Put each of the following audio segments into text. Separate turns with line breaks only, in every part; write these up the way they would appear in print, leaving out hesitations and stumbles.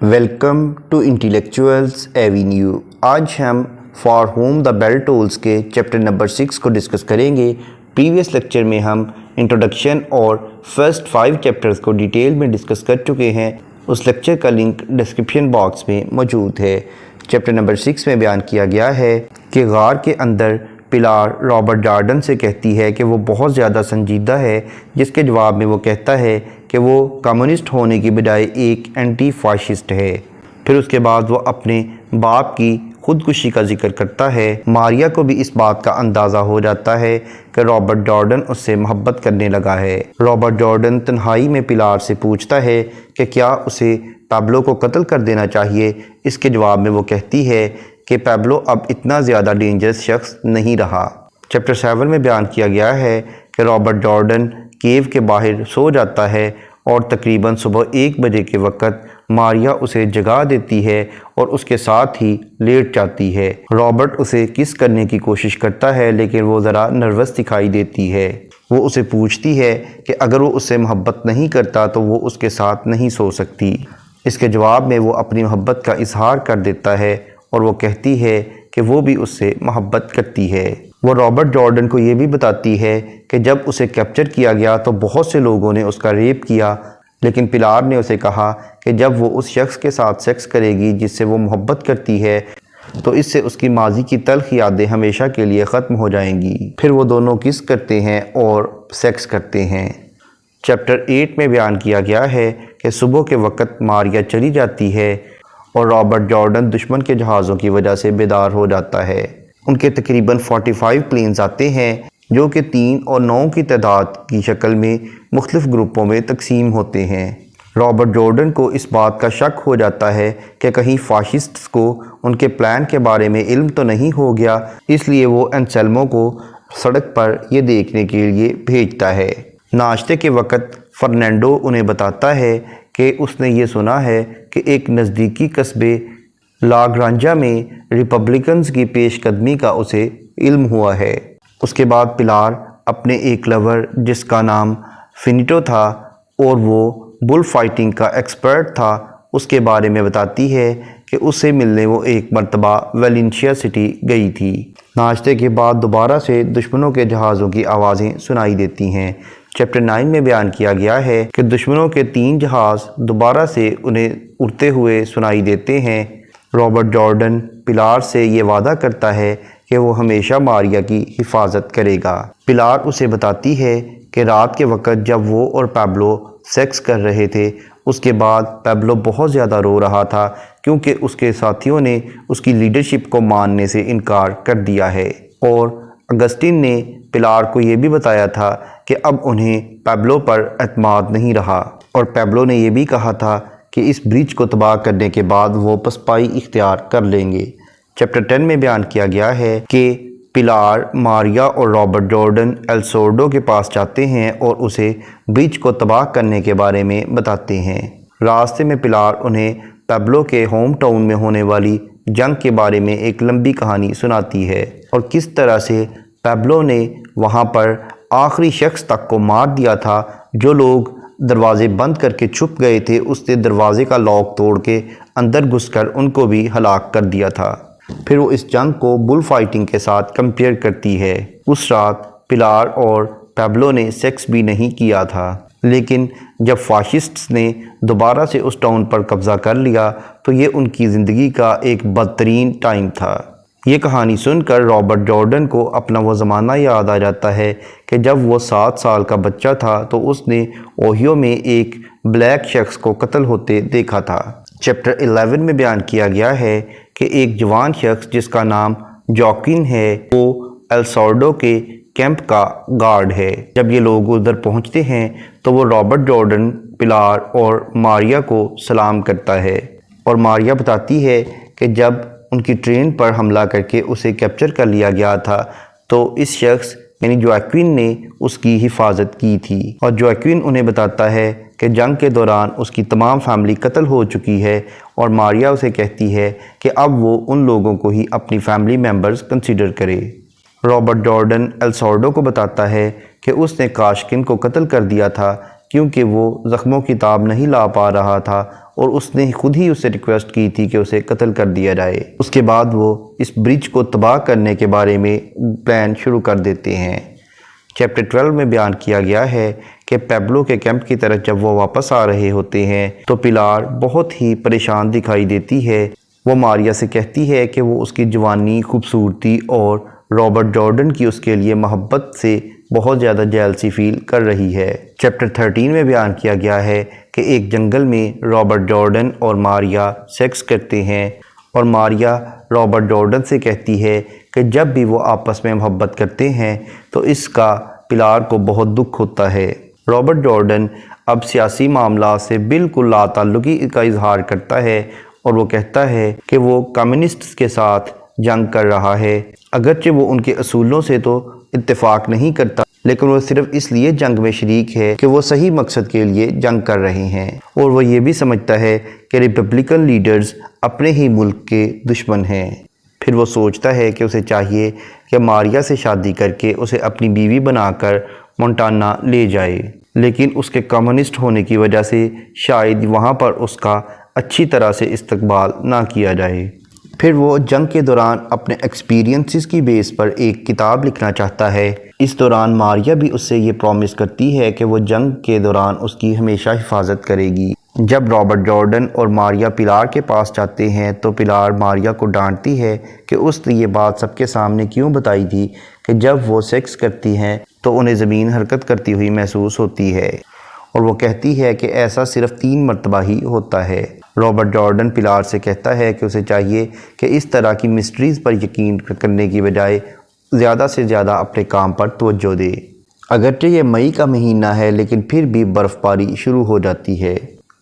Welcome to انٹیلیکچوئلز avenue. آج ہم for whom the bell tolls کے چیپٹر نمبر 6 کو ڈسکس کریں گے۔ پریویس لیکچر میں ہم انٹروڈکشن اور فرسٹ 5 چیپٹرز کو ڈیٹیل میں ڈسکس کر چکے ہیں۔ اس لیکچر کا لنک ڈسکرپشن باکس میں موجود ہے۔ چیپٹر نمبر 6 میں بیان کیا گیا ہے کہ غار کے اندر پلار رابرٹ جارڈن سے کہتی ہے کہ وہ بہت زیادہ سنجیدہ ہے، جس کے جواب میں وہ کہتا ہے کہ وہ کمیونسٹ ہونے کی بجائے ایک اینٹی فاشسٹ ہے۔ پھر اس کے بعد وہ اپنے باپ کی خودکشی کا ذکر کرتا ہے۔ ماریا کو بھی اس بات کا اندازہ ہو جاتا ہے کہ رابرٹ جارڈن اس سے محبت کرنے لگا ہے۔ رابرٹ جارڈن تنہائی میں پلار سے پوچھتا ہے کہ کیا اسے پیبلو کو قتل کر دینا چاہیے۔ اس کے جواب میں وہ کہتی ہے کہ پیبلو اب اتنا زیادہ ڈینجرس شخص نہیں رہا۔ چیپٹر 7 میں بیان کیا گیا ہے کہ رابرٹ جارڈن کیو کے باہر سو جاتا ہے اور تقریباً صبح 1 بجے کے وقت ماریا اسے جگا دیتی ہے اور اس کے ساتھ ہی لیٹ جاتی ہے۔ رابرٹ اسے کس کرنے کی کوشش کرتا ہے لیکن وہ ذرا نروس دکھائی دیتی ہے۔ وہ اسے پوچھتی ہے کہ اگر وہ اس سے محبت نہیں کرتا تو وہ اس کے ساتھ نہیں سو سکتی۔ اس کے جواب میں وہ اپنی محبت کا اظہار کر دیتا ہے اور وہ کہتی ہے کہ وہ بھی اس سے محبت کرتی ہے۔ وہ رابرٹ جارڈن کو یہ بھی بتاتی ہے کہ جب اسے کیپچر کیا گیا تو بہت سے لوگوں نے اس کا ریپ کیا، لیکن پلار نے اسے کہا کہ جب وہ اس شخص کے ساتھ سیکس کرے گی جس سے وہ محبت کرتی ہے تو اس سے اس کی ماضی کی تلخ یادیں ہمیشہ کے لیے ختم ہو جائیں گی۔ پھر وہ دونوں کس کرتے ہیں اور سیکس کرتے ہیں۔ چیپٹر 8 میں بیان کیا گیا ہے کہ صبح کے وقت ماریا چلی جاتی ہے اور رابرٹ جارڈن دشمن کے جہازوں کی وجہ سے بیدار ہو جاتا ہے۔ ان کے تقریباً 45 پلینز آتے ہیں جو کہ 3 اور 9 کی تعداد کی شکل میں مختلف گروپوں میں تقسیم ہوتے ہیں۔ رابرٹ جارڈن کو اس بات کا شک ہو جاتا ہے کہ کہیں فاشسٹس کو ان کے پلان کے بارے میں علم تو نہیں ہو گیا، اس لیے وہ انسیلمو کو سڑک پر یہ دیکھنے کے لیے بھیجتا ہے۔ ناشتے کے وقت فرنینڈو انہیں بتاتا ہے کہ اس نے یہ سنا ہے کہ ایک نزدیکی قصبے لا گرانجا میں ریپبلکنز کی پیش قدمی کا اسے علم ہوا ہے۔ اس کے بعد پلار اپنے ایک لور جس کا نام فینیٹو تھا اور وہ بل فائٹنگ کا ایکسپرٹ تھا، اس کے بارے میں بتاتی ہے کہ اس سے ملنے وہ ایک مرتبہ ویلنسیا سٹی گئی تھی۔ ناشتے کے بعد دوبارہ سے دشمنوں کے جہازوں کی آوازیں سنائی دیتی ہیں۔ چیپٹر 9 میں بیان کیا گیا ہے کہ دشمنوں کے 3 جہاز دوبارہ سے انہیں اڑتے ہوئے سنائی دیتے ہیں۔ رابرٹ جارڈن پلار سے یہ وعدہ کرتا ہے کہ وہ ہمیشہ ماریا کی حفاظت کرے گا۔ پلار اسے بتاتی ہے کہ رات کے وقت جب وہ اور پیبلو سیکس کر رہے تھے، اس کے بعد پیبلو بہت زیادہ رو رہا تھا کیونکہ اس کے ساتھیوں نے اس کی لیڈرشپ کو ماننے سے انکار کر دیا ہے، اور اگسٹین نے پلار کو یہ بھی بتایا تھا کہ اب انہیں پیبلو پر اعتماد نہیں رہا، اور پیبلو نے یہ بھی کہا تھا کہ اس برج کو تباہ کرنے کے بعد وہ پسپائی اختیار کر لیں گے۔ چیپٹر 10 میں بیان کیا گیا ہے کہ پلار، ماریا اور رابرٹ جارڈن ایل سورڈو کے پاس جاتے ہیں اور اسے برج کو تباہ کرنے کے بارے میں بتاتے ہیں۔ راستے میں پلار انہیں پیبلو کے ہوم ٹاؤن میں ہونے والی جنگ کے بارے میں ایک لمبی کہانی سناتی ہے اور کس طرح سے پیبلو نے وہاں پر آخری شخص تک کو مار دیا تھا۔ جو لوگ دروازے بند کر کے چھپ گئے تھے، اس نے دروازے کا لاک توڑ کے اندر گھس کر ان کو بھی ہلاک کر دیا تھا۔ پھر وہ اس جنگ کو بل فائٹنگ کے ساتھ کمپیئر کرتی ہے۔ اس رات پلار اور پیبلو نے سیکس بھی نہیں کیا تھا، لیکن جب فاشسٹس نے دوبارہ سے اس ٹاؤن پر قبضہ کر لیا تو یہ ان کی زندگی کا ایک بدترین ٹائم تھا۔ یہ کہانی سن کر رابرٹ جارڈن کو اپنا وہ زمانہ یاد آ جاتا ہے کہ جب وہ 7 سال کا بچہ تھا تو اس نے اوہیو میں ایک بلیک شخص کو قتل ہوتے دیکھا تھا۔ چیپٹر 11 میں بیان کیا گیا ہے کہ ایک جوان شخص جس کا نام جاکوئن ہے، وہ ایل سورڈو کے کیمپ کا گارڈ ہے۔ جب یہ لوگ ادھر پہنچتے ہیں تو وہ رابرٹ جارڈن، پلار اور ماریا کو سلام کرتا ہے، اور ماریا بتاتی ہے کہ جب ان کی ٹرین پر حملہ کر کے اسے کیپچر کر لیا گیا تھا تو اس شخص یعنی جواکوئن نے اس کی حفاظت کی تھی، اور جواکوئن انہیں بتاتا ہے کہ جنگ کے دوران اس کی تمام فیملی قتل ہو چکی ہے، اور ماریا اسے کہتی ہے کہ اب وہ ان لوگوں کو ہی اپنی فیملی ممبرز کنسیڈر کرے۔ رابرٹ جارڈن ایل سورڈو کو بتاتا ہے کہ اس نے کاشکن کو قتل کر دیا تھا کیونکہ وہ زخموں کی تاب نہیں لا پا رہا تھا اور اس نے خود ہی اسے ریکویسٹ کی تھی کہ اسے قتل کر دیا جائے۔ اس کے بعد وہ اس برج کو تباہ کرنے کے بارے میں پلان شروع کر دیتے ہیں۔ چیپٹر 12 میں بیان کیا گیا ہے کہ پیبلو کے کیمپ کی طرف جب وہ واپس آ رہے ہوتے ہیں تو پلار بہت ہی پریشان دکھائی دیتی ہے۔ وہ ماریا سے کہتی ہے کہ وہ اس کی جوانی، خوبصورتی اور رابرٹ جارڈن کی اس کے لیے محبت سے بہت زیادہ جیلسی فیل کر رہی ہے۔ چیپٹر 13 میں بیان کیا گیا ہے کہ ایک جنگل میں رابرٹ جارڈن اور ماریا سیکس کرتے ہیں اور ماریا رابرٹ جارڈن سے کہتی ہے کہ جب بھی وہ آپس میں محبت کرتے ہیں تو اس کا پلار کو بہت دکھ ہوتا ہے۔ رابرٹ جارڈن اب سیاسی معاملات سے بالکل لا تعلقی کا اظہار کرتا ہے اور وہ کہتا ہے کہ وہ کمیونسٹس کے ساتھ جنگ کر رہا ہے، اگرچہ وہ ان کے اصولوں سے تو اتفاق نہیں کرتا، لیکن وہ صرف اس لیے جنگ میں شریک ہے کہ وہ صحیح مقصد کے لیے جنگ کر رہے ہیں، اور وہ یہ بھی سمجھتا ہے کہ ریپبلکن لیڈرز اپنے ہی ملک کے دشمن ہیں۔ پھر وہ سوچتا ہے کہ اسے چاہیے کہ ماریا سے شادی کر کے اسے اپنی بیوی بنا کر مونٹانا لے جائے، لیکن اس کے کمیونسٹ ہونے کی وجہ سے شاید وہاں پر اس کا اچھی طرح سے استقبال نہ کیا جائے۔ پھر وہ جنگ کے دوران اپنے ایکسپیرینسز کی بیس پر ایک کتاب لکھنا چاہتا ہے۔ اس دوران ماریا بھی اس سے یہ پرومس کرتی ہے کہ وہ جنگ کے دوران اس کی ہمیشہ حفاظت کرے گی۔ جب رابرٹ جارڈن اور ماریا پلار کے پاس جاتے ہیں تو پلار ماریا کو ڈانٹتی ہے کہ اس نے یہ بات سب کے سامنے کیوں بتائی تھی کہ جب وہ سیکس کرتی ہیں تو انہیں زمین حرکت کرتی ہوئی محسوس ہوتی ہے، اور وہ کہتی ہے کہ ایسا صرف 3 مرتبہ ہی ہوتا ہے۔ رابرٹ جارڈن پلار سے کہتا ہے کہ اسے چاہیے کہ اس طرح کی مسٹریز پر یقین کرنے کی بجائے زیادہ سے زیادہ اپنے کام پر توجہ دے۔ اگرچہ یہ مئی کا مہینہ ہے لیکن پھر بھی برف باری شروع ہو جاتی ہے۔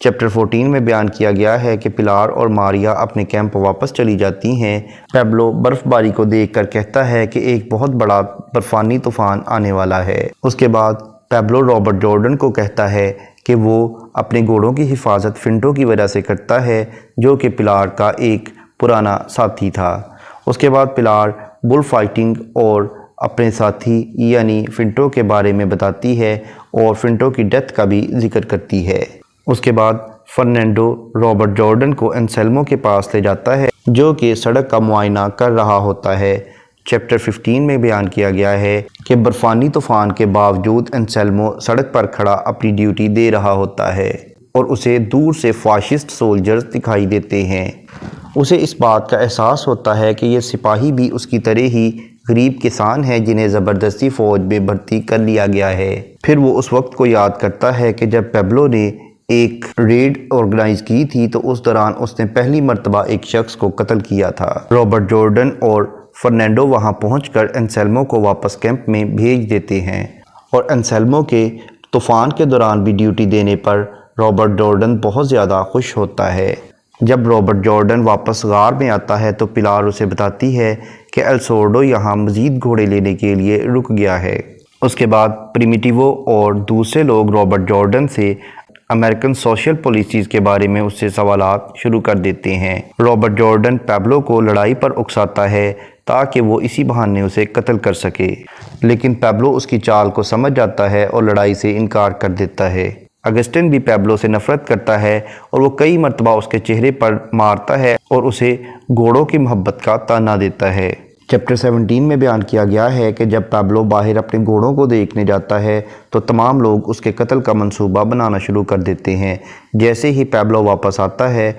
چیپٹر 14 میں بیان کیا گیا ہے کہ پلار اور ماریا اپنے کیمپ واپس چلی جاتی ہیں۔ پیبلو برف باری کو دیکھ کر کہتا ہے کہ ایک بہت بڑا برفانی طوفان آنے والا ہے۔ اس کے بعد پیبلو رابرٹ جارڈن کو کہتا ہے کہ وہ اپنے گھوڑوں کی حفاظت فنٹو کی وجہ سے کرتا ہے، جو کہ پلار کا ایک پرانا ساتھی تھا۔ اس کے بعد پلار بل فائٹنگ اور اپنے ساتھی یعنی فنٹو کے بارے میں بتاتی ہے اور فنٹو کی ڈیتھ کا بھی ذکر کرتی ہے۔ اس کے بعد فرنینڈو رابرٹ جارڈن کو انسیلمو کے پاس لے جاتا ہے جو کہ سڑک کا معائنہ کر رہا ہوتا ہے۔ چیپٹر 15 میں بیان کیا گیا ہے کہ برفانی طوفان کے باوجود انسیلمو سڑک پر کھڑا اپنی ڈیوٹی دے رہا ہوتا ہے اور اسے دور سے فاشسٹ سولجرز دکھائی دیتے ہیں۔ اسے اس بات کا احساس ہوتا ہے کہ یہ سپاہی بھی اس کی طرح ہی غریب کسان ہیں جنہیں زبردستی فوج میں بھرتی کر لیا گیا ہے۔ پھر وہ اس وقت کو یاد کرتا ہے کہ جب پیبلو نے ایک ریڈ آرگنائز کی تھی تو اس دوران اس نے پہلی مرتبہ ایک شخص کو قتل کیا تھا۔ رابرٹ جارڈن اور فرنینڈو وہاں پہنچ کر انسیلمو کو واپس کیمپ میں بھیج دیتے ہیں اور انسیلمو کے طوفان کے دوران بھی ڈیوٹی دینے پر رابرٹ جارڈن بہت زیادہ خوش ہوتا ہے۔ جب رابرٹ جارڈن واپس غار میں آتا ہے تو پلار اسے بتاتی ہے کہ السورڈو یہاں مزید گھوڑے لینے کے لیے رک گیا ہے۔ اس کے بعد پریمیٹیوو اور دوسرے لوگ رابرٹ جارڈن سے امریکن سوشل پالیسیز کے بارے میں اس سے سوالات شروع کر دیتے ہیں۔ رابرٹ جارڈن پیبلو کو لڑائی پر اکساتا ہے تاکہ وہ اسی بہانے اسے قتل کر سکے، لیکن پیبلو اس کی چال کو سمجھ جاتا ہے اور لڑائی سے انکار کر دیتا ہے۔ اگسٹن بھی پیبلو سے نفرت کرتا ہے اور وہ کئی مرتبہ اس کے چہرے پر مارتا ہے اور اسے گھوڑوں کی محبت کا طعنہ دیتا ہے۔ چیپٹر 17 میں بیان کیا گیا ہے کہ جب پیبلو باہر اپنے گھوڑوں کو دیکھنے جاتا ہے تو تمام لوگ اس کے قتل کا منصوبہ بنانا شروع کر دیتے ہیں۔ جیسے ہی پیبلو واپس آتا ہے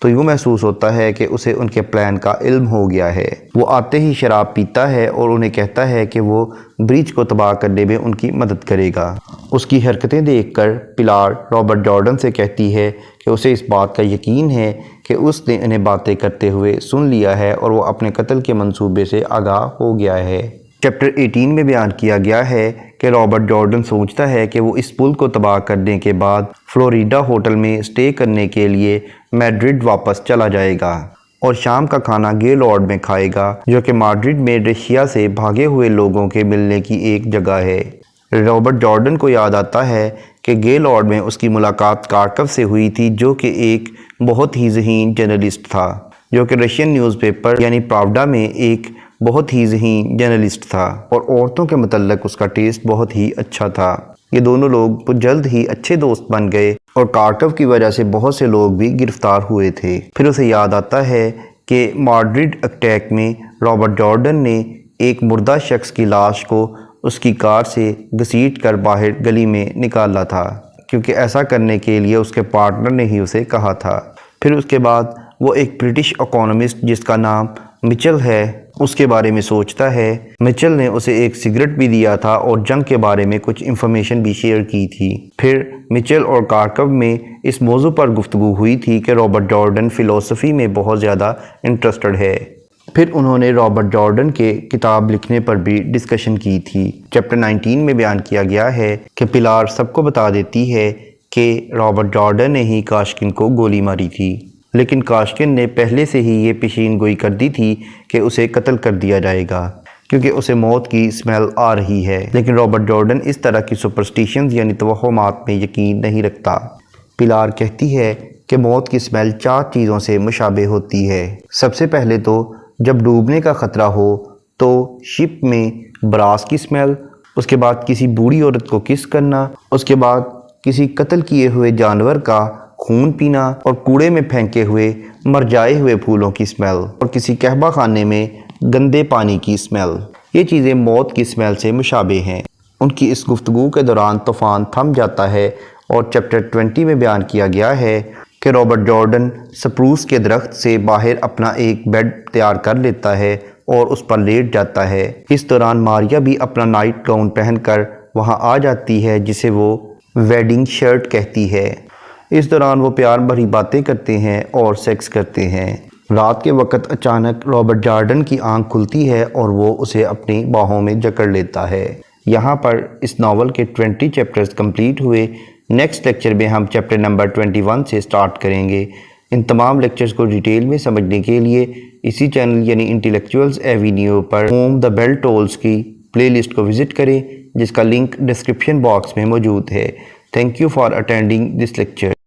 تو یوں محسوس ہوتا ہے کہ اسے ان کے پلان کا علم ہو گیا ہے۔ وہ آتے ہی شراب پیتا ہے اور انہیں کہتا ہے کہ وہ برج کو تباہ کرنے میں ان کی مدد کرے گا۔ اس کی حرکتیں دیکھ کر پلار رابرٹ جارڈن سے کہتی ہے کہ اسے اس بات کا یقین ہے کہ اس نے انہیں باتیں کرتے ہوئے سن لیا ہے اور وہ اپنے قتل کے منصوبے سے آگاہ ہو گیا ہے۔ چیپٹر 18 میں بیان کیا گیا ہے کہ رابرٹ جارڈن سوچتا ہے کہ وہ اس پل کو تباہ کرنے کے بعد فلوریڈا ہوٹل میں سٹے کرنے کے لیے میڈرڈ واپس چلا جائے گا اور شام کا کھانا گے لارڈ میں کھائے گا، جو کہ میڈرڈ میں رشیا سے بھاگے ہوئے لوگوں کے ملنے کی ایک جگہ ہے۔ رابرٹ جارڈن کو یاد آتا ہے کہ گے لارڈ میں اس کی ملاقات کارکو سے ہوئی تھی، جو کہ ایک بہت ہی ذہین جرنلسٹ تھا، جو کہ رشین نیوز پیپر یعنی پراوڈا میں ایک بہت ہی ذہین جرنلسٹ تھا اور عورتوں کے متعلق اس کا ٹیسٹ بہت ہی اچھا تھا۔ یہ دونوں لوگ جلد ہی اچھے دوست بن گئے اور کارکو کی وجہ سے بہت سے لوگ بھی گرفتار ہوئے تھے۔ پھر اسے یاد آتا ہے کہ ماڈرڈ اٹیک میں رابرٹ جارڈن نے ایک مردہ شخص کی لاش کو اس کی کار سے گھسیٹ کر باہر گلی میں نکالا تھا، کیونکہ ایسا کرنے کے لیے اس کے پارٹنر نے ہی اسے کہا تھا۔ پھر اس کے بعد وہ ایک برٹش اکانومسٹ جس کا نام مچل ہے اس کے بارے میں سوچتا ہے۔ مچل نے اسے ایک سگریٹ بھی دیا تھا اور جنگ کے بارے میں کچھ انفارمیشن بھی شیئر کی تھی۔ پھر مچل اور کارکو میں اس موضوع پر گفتگو ہوئی تھی کہ رابرٹ جارڈن فلسفی میں بہت زیادہ انٹرسٹڈ ہے۔ پھر انہوں نے رابرٹ جارڈن کے کتاب لکھنے پر بھی ڈسکشن کی تھی۔ چیپٹر 19 میں بیان کیا گیا ہے کہ پلار سب کو بتا دیتی ہے کہ رابرٹ جارڈن نے ہی کاشکن کو گولی ماری تھی، لیکن کاشکن نے پہلے سے ہی یہ پیشین گوئی کر دی تھی کہ اسے قتل کر دیا جائے گا کیونکہ اسے موت کی اسمیل آ رہی ہے۔ لیکن رابرٹ جارڈن اس طرح کی سپرسٹیشنز یعنی توہمات میں یقین نہیں رکھتا۔ پلار کہتی ہے کہ موت کی اسمیل 4 چیزوں سے مشابہ ہوتی ہے۔ سب سے پہلے تو جب ڈوبنے کا خطرہ ہو تو شپ میں براس کی اسمیل، اس کے بعد کسی بوڑھی عورت کو کس کرنا، اس کے بعد کسی قتل کیے ہوئے جانور کا خون پینا اور کوڑے میں پھینکے ہوئے مر جائے ہوئے پھولوں کی اسمیل اور کسی قہوہ خانے میں گندے پانی کی اسمیل۔ یہ چیزیں موت کی اسمیل سے مشابہ ہیں۔ ان کی اس گفتگو کے دوران طوفان تھم جاتا ہے اور چیپٹر 20 میں بیان کیا گیا ہے کہ رابرٹ جارڈن سپروس کے درخت سے باہر اپنا ایک بیڈ تیار کر لیتا ہے اور اس پر لیٹ جاتا ہے۔ اس دوران ماریا بھی اپنا نائٹ گاؤن پہن کر وہاں آ جاتی ہے جسے وہ ویڈنگ شرٹ کہتی ہے۔ اس دوران وہ پیار بھری باتیں کرتے ہیں اور سیکس کرتے ہیں۔ رات کے وقت اچانک رابرٹ جارڈن کی آنکھ کھلتی ہے اور وہ اسے اپنی باہوں میں جکڑ لیتا ہے۔ یہاں پر اس ناول کے 20 چیپٹرز کمپلیٹ ہوئے۔ نیکسٹ لیکچر میں ہم چیپٹر نمبر 21 سے سٹارٹ کریں گے۔ ان تمام لیکچرز کو ڈیٹیل میں سمجھنے کے لیے اسی چینل یعنی انٹیلیکچوئلز avenue per home the bell tools کی پلے لسٹ کو وزٹ کریں، جس کا لنک ڈسکرپشن باکس میں موجود ہے۔ Thank you for attending this lecture.